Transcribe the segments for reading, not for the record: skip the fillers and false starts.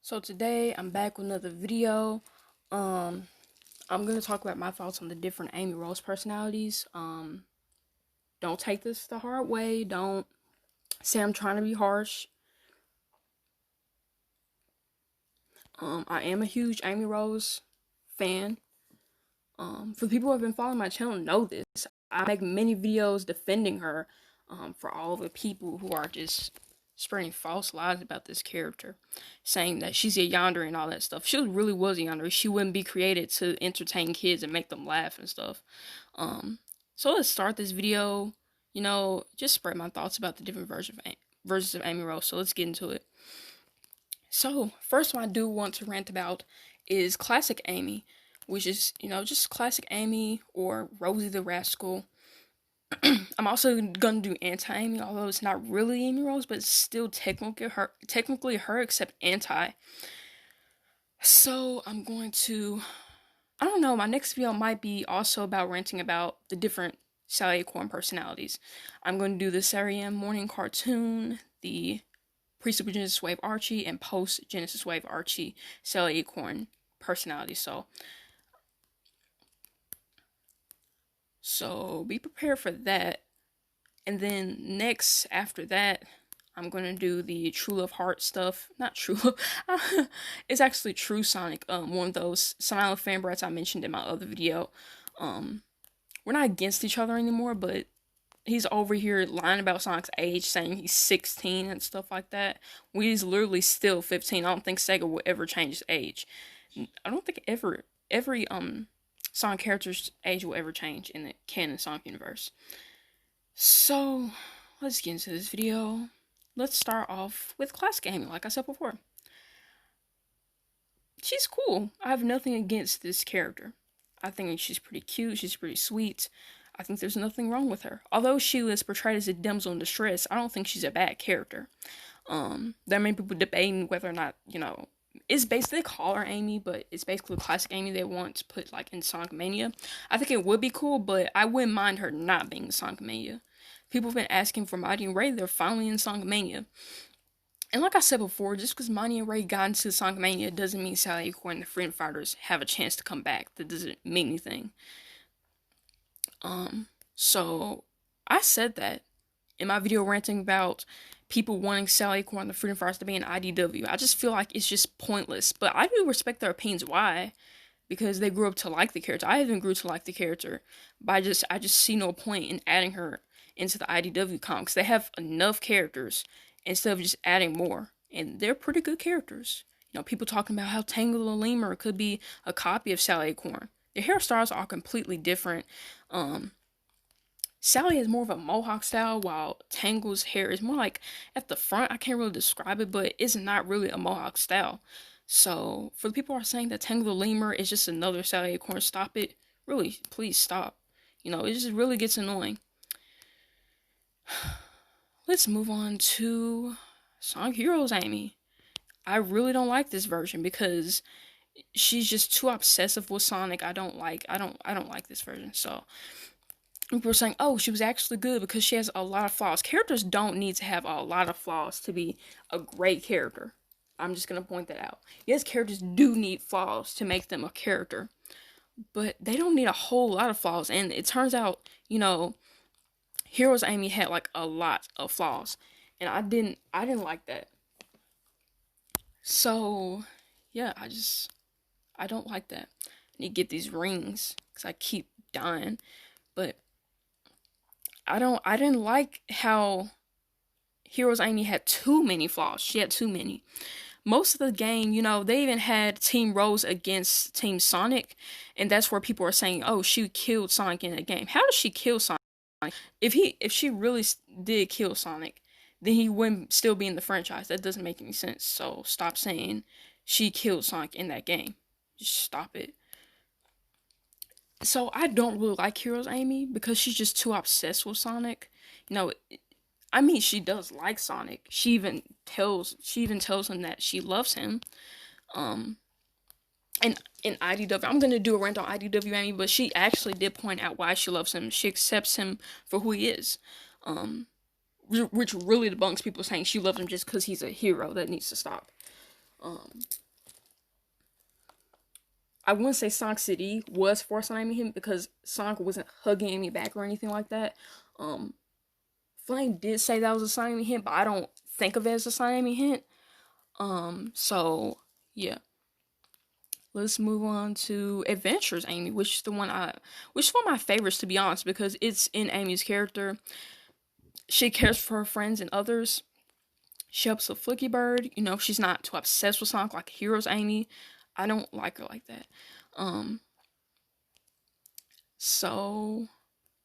So today I'm back with another video. I'm gonna talk about my thoughts on the different Amy Rose personalities. Don't take this the hard way. Don't say I'm trying to be harsh. I am a huge Amy Rose fan. For the people who have been following my channel know this. I make many videos defending her. For all the people who are just spreading false lies about this character, saying that she's a yandere and all that stuff. She really was a yandere. She wouldn't be created to entertain kids and make them laugh and stuff. So let's start this video. Just spread my thoughts about the different versions of Amy Rose. So let's get into it. So first one I do want to rant about is Classic Amy, which is just Classic Amy or Rosie the Rascal. I'm also gonna do anti-Amy, although it's not really Amy Rose, but it's still technically her, except anti. So I'm going to, I don't know, my next video might be also about ranting about the different Sally Acorn personalities. I'm going to do the Saturday morning cartoon, the pre-Super Genesis Wave Archie, and post-Genesis Wave Archie Sally Acorn personalities. So be prepared for that. And then next, after that, I'm going to do the True Love Heart stuff. Not True Love. It's actually True Sonic. One of those Silent fan brats I mentioned in my other video. We're not against each other anymore, but he's over here lying about Sonic's age, saying he's 16 and stuff like that. He's literally still 15. I don't think Sega will ever change his age. I don't think every Sonic character's age will ever change in the canon Sonic universe. So, let's get into this video. Let's start off with Classic Amy, like I said before. She's cool. I have nothing against this character. I think she's pretty cute, she's pretty sweet. I think there's nothing wrong with her. Although she was portrayed as a damsel in distress, I don't think she's a bad character. There are many people debating whether or not, it's basically, they call her Amy, but it's basically Classic Amy they want to put, like, in Sonic Mania. I think it would be cool, but I wouldn't mind her not being in Sonic Mania. People have been asking for Mighty and Ray, they're finally in Sonic Mania. And like I said before, just because Mighty and Ray got into Sonic Mania doesn't mean Sally Acorn and the Freedom Fighters have a chance to come back. That doesn't mean anything. So I said that in my video ranting about people wanting Sally Acorn and the Freedom Fighters to be in IDW. I just feel like it's just pointless. But I do respect their opinions. Why? Because they grew up to like the character. I even grew to like the character. But I just see no point in adding her into the IDW comics. They have enough characters instead of just adding more. And they're pretty good characters. People talking about how Tangle the Lemur could be a copy of Sally Acorn. Their hairstyles are completely different. Sally has more of a mohawk style, while Tangle's hair is more like at the front. I can't really describe it, but it's not really a mohawk style. So, for the people who are saying that Tangle the Lemur is just another Sally Acorn, stop it. Really, please stop. It just really gets annoying. Let's move on to Sonic Heroes Amy. I really don't like this version because she's just too obsessive with Sonic. I don't like this version. So people are saying, oh, she was actually good because she has a lot of flaws. Characters don't need to have a lot of flaws to be a great character. I'm just going to point that out. Yes, characters do need flaws to make them a character, but they don't need a whole lot of flaws. And it turns out, Heroes Amy had like a lot of flaws, and I didn't like that. So, yeah, I don't like that. I need to get these rings because I keep dying, but I didn't like how Heroes Amy had too many flaws. She had too many. Most of the game, they even had Team Rose against Team Sonic, and that's where people are saying, oh, she killed Sonic in the game. How did she kill Sonic? If she really did kill Sonic, then he wouldn't still be in the franchise. That doesn't make any sense. So stop saying she killed Sonic in that game. Just stop it. So I don't really like Heroes Amy because she's just too obsessed with Sonic. I mean, she does like Sonic. She even tells him that she loves him. And in IDW, I'm gonna do a rant on IDW Amy, but she actually did point out why she loves him. She accepts him for who he is. Which really debunks people saying she loves him just because he's a hero. That needs to stop. Um, I wouldn't say Sonic City was forced on Amy him because Sonic wasn't hugging Amy back or anything like that. Um, Flame did say that was a Sonic hint, but I don't think of it as a Sonic hint. So yeah. Let's move on to Adventures Amy, which is one of my favorites to be honest, because it's in Amy's character. She cares for her friends and others. She helps with Flicky Bird. You know, she's not too obsessed with Sonic like Heroes Amy. I don't like her like that. Um, so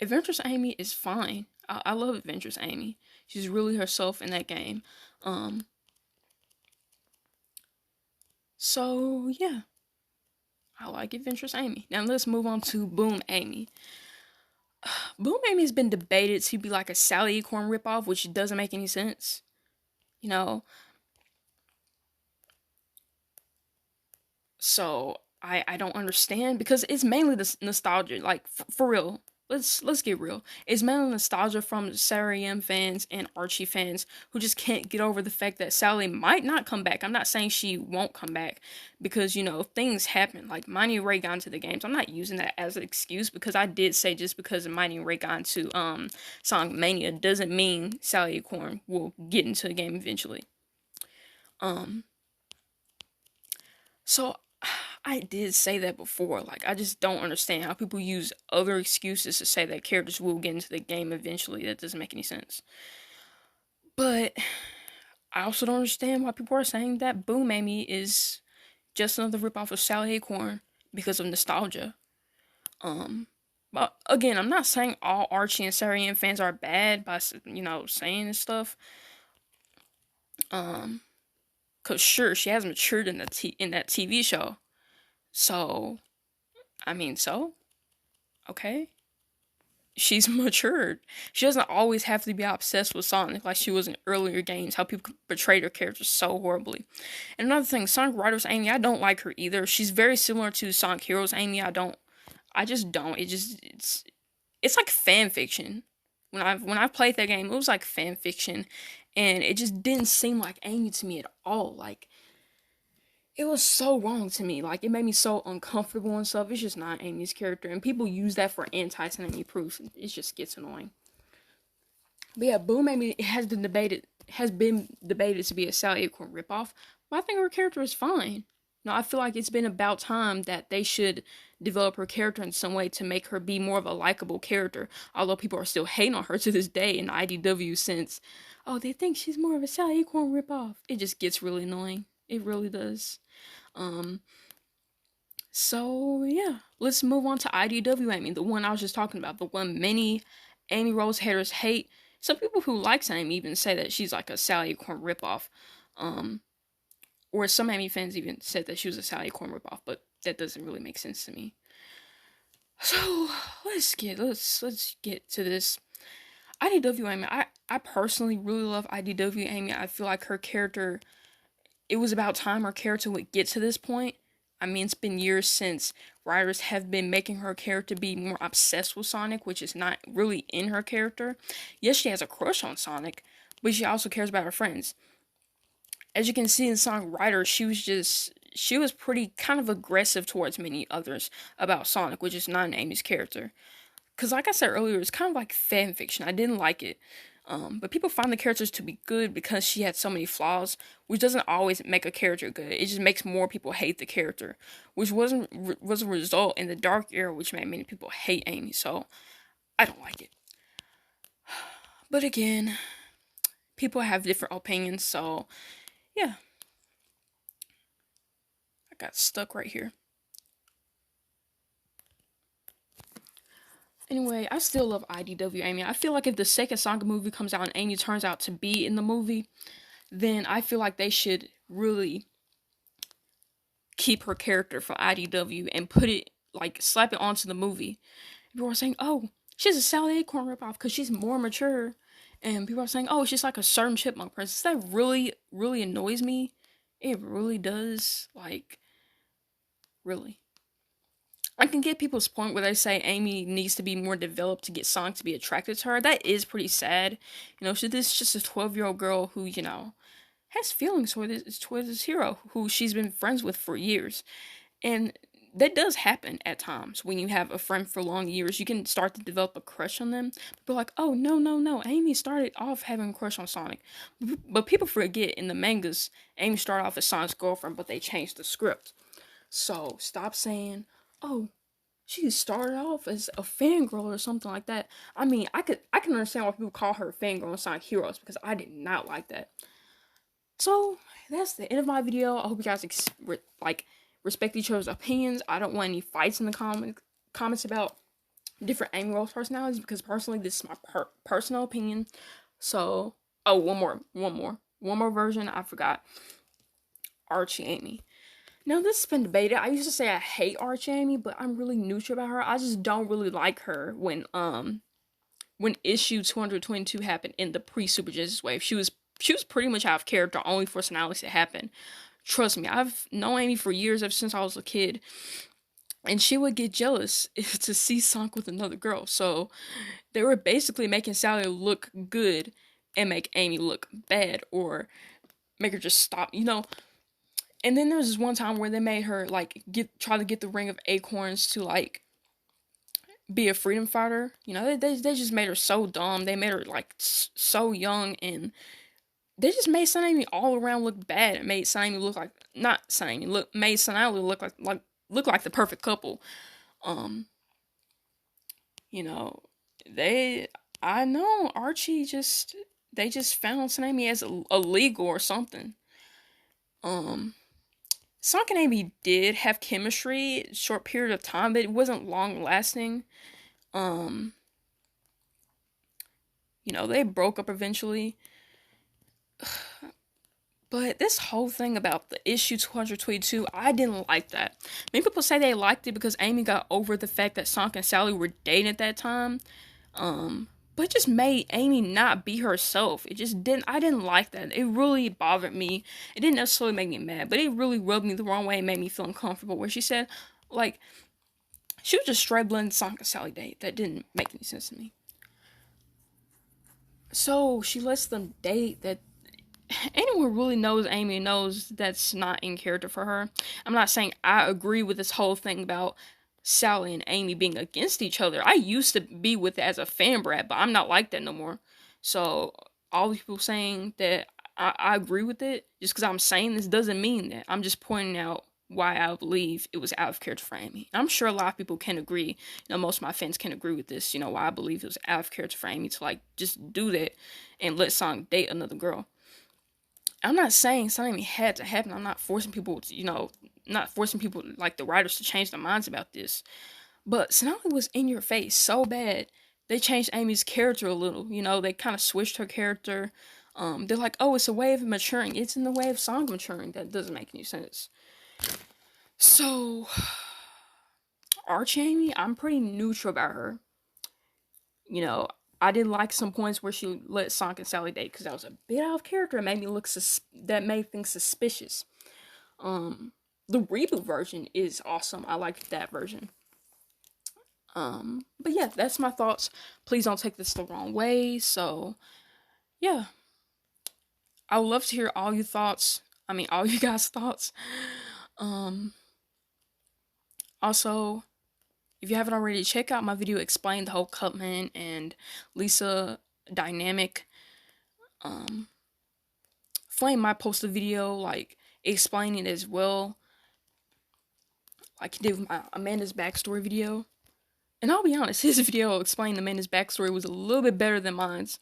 Adventures Amy is fine. I love Adventures Amy. She's really herself in that game. Um, so yeah, I like Adventures Amy. Now let's move on to Boom Amy. Boom Amy has been debated to be like a Sally Acorn ripoff, which doesn't make any sense. You know, so I don't understand because it's mainly the nostalgia. Like for real, let's get real. It's mainly nostalgia from Sarah M fans and Archie fans who just can't get over the fact that Sally might not come back. I'm not saying she won't come back because you know things happen. Like Mighty and Ray got into the games. I'm not using that as an excuse because I did say just because Mighty and Ray got into Sonic Mania doesn't mean Sally Acorn will get into the game eventually. Um so I did say that before. Like, I just don't understand how people use other excuses to say that characters will get into the game eventually. That doesn't make any sense. But I also don't understand why people are saying that Boom Amy is just another ripoff of Sally Acorn because of nostalgia. But again, I'm not saying all Archie and Sarah Ann fans are bad by saying this stuff. Cause sure she has matured in in that TV show. So I mean, okay. She's matured. She doesn't always have to be obsessed with Sonic like she was in earlier games, how people betrayed her character so horribly. And another thing, Sonic Riders Amy, I don't like her either. She's very similar to Sonic Heroes Amy. I just don't. It's like fan fiction. When I played that game, it was like fan fiction. And it just didn't seem like Amy to me at all. Like it was so wrong to me. Like it made me so uncomfortable and stuff. It's just not Amy's character, and people use that for anti-Amy proofs. It just gets annoying. But yeah, Boom Amy has been debated to be a Sally Acorn ripoff. But I think her character is fine. No, I feel like it's been about time that they should develop her character in some way to make her be more of a likable character. Although people are still hating on her to this day in IDW since, oh, they think she's more of a Sally Acorn ripoff. It just gets really annoying. It really does. Um, so yeah, let's move on to IDW Amy, the one I was just talking about, the one many Amy Rose haters hate. Some people who like Amy even say that she's like a Sally Acorn ripoff. Um, or some Amy fans even said that she was a Sally Acorn ripoff, but that doesn't really make sense to me. So let's get to this. IDW Amy, I personally really love IDW Amy. I feel like her character, it was about time her character would get to this point. I mean, it's been years since writers have been making her character be more obsessed with Sonic, which is not really in her character. Yes, she has a crush on Sonic, but she also cares about her friends. As you can see in Sonic Riders, she was pretty kind of aggressive towards many others about Sonic, which is not in Amy's character. Because like I said earlier, it's kind of like fan fiction. I didn't like it. But people find the characters to be good because she had so many flaws, which doesn't always make a character good. It just makes more people hate the character, which was a result in the Dark Era, which made many people hate Amy. So I don't like it. But again, people have different opinions. So yeah, I got stuck right here. Anyway, I still love IDW Amy. I feel like if the second Sonic movie comes out and Amy turns out to be in the movie, then I feel like they should really keep her character from IDW and put it, like, slap it onto the movie. People are saying, oh, she's a Sally Acorn ripoff because she's more mature. And people are saying, oh, she's like a certain chipmunk princess. That really, really annoys me. It really does. Like, really. I can get people's point where they say Amy needs to be more developed to get Sonic to be attracted to her. That is pretty sad. You know, she's just a 12-year-old girl who, has feelings towards this hero who she's been friends with for years. And that does happen at times when you have a friend for long years. You can start to develop a crush on them. People are like, oh, no, no, no. Amy started off having a crush on Sonic. But people forget in the mangas, Amy started off as Sonic's girlfriend, but they changed the script. So stop saying, oh, she started off as a fangirl or something like that. I mean, I can understand why people call her fangirl in Sonic Heroes, because I did not like that. So that's the end of my video. I hope you guys respect each other's opinions. I don't want any fights in the comments about different Amy Rose personalities, because personally, this is my personal opinion. So, oh, one more version. I forgot. Archie Amy. Now, this has been debated. I used to say I hate Archie Amy, but I'm really neutral about her. I just don't really like her when issue 222 happened in the pre-Super Justice wave. She was pretty much out of character only for Sinalis to happen. Trust me, I've known Amy for years, ever since I was a kid. And she would get jealous to see Sonic with another girl. So they were basically making Sally look good and make Amy look bad, or make her just stop, And then there was this one time where they made her try to get the Ring of Acorns to be a freedom fighter. They just made her so dumb. They made her so young, and they just made Sun Amy all around look bad. It made Sun Amy look like made Sun Amy look like the perfect couple. I know Archie they just found Sun Amy as illegal or something. Sonic and Amy did have chemistry, short period of time, but it wasn't long lasting. They broke up eventually. But this whole thing about the issue 222, I didn't like that. Many people say they liked it because Amy got over the fact that Sonic and Sally were dating at that time. But it just made Amy not be herself. I didn't like that. It really bothered me. It didn't necessarily make me mad, but it really rubbed me the wrong way and made me feel uncomfortable, where she said, she was just straight blending Sonic and Sally date. That didn't make any sense to me. So she lets them date. That anyone who really knows Amy knows that's not in character for her. I'm not saying I agree with this whole thing about Sally and Amy being against each other. I used to be with it as a fan brat, but I'm not like that no more. So all these people saying that I agree with it, just because I'm saying this doesn't mean that. I'm just pointing out why I believe it was out of character for Amy. I'm sure a lot of people can agree. Most of my fans can agree with this. Why I believe it was out of character for Amy to just do that and let Sonic date another girl. I'm not saying something had to happen. I'm not forcing people to, like the writers, to change their minds about this. But Sonali was in your face so bad. They changed Amy's character a little. They kind of switched her character. They're like, oh, it's a way of maturing. It's in the way of Sonic maturing. That doesn't make any sense. So, Archie Amy, I'm pretty neutral about her. I did like some points where she let Sonic and Sally date, because that was a bit out of character. It made me that made things suspicious. The reboot version is awesome. I liked that version. But yeah, that's my thoughts. Please don't take this the wrong way. So, yeah. I would love to hear all your thoughts. All you guys' thoughts. Also, if you haven't already, check out my video explaining the whole Cutman and Lisa dynamic. Flame might post a video explaining it as well, like he did with my Amanda's backstory video. And I'll be honest, his video explaining Amanda's backstory was a little bit better than mine's.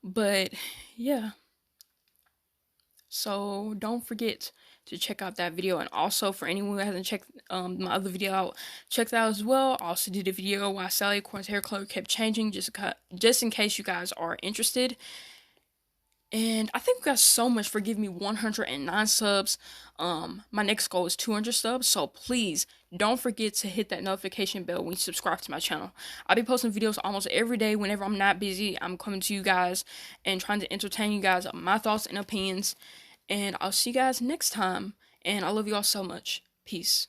But yeah. So don't forget to check out that video, and also for anyone who hasn't checked my other video out, check that out as well. I also did a video why Sally Corn's hair color kept changing, just in case you guys are interested. And I thank you guys so much for giving me 109 subs. My next goal is 200 subs, so please don't forget to hit that notification bell when you subscribe to my channel. I'll be posting videos almost every day whenever I'm not busy. I'm coming to you guys and trying to entertain you guys on my thoughts and opinions. And I'll see you guys next time. And I love you all so much. Peace.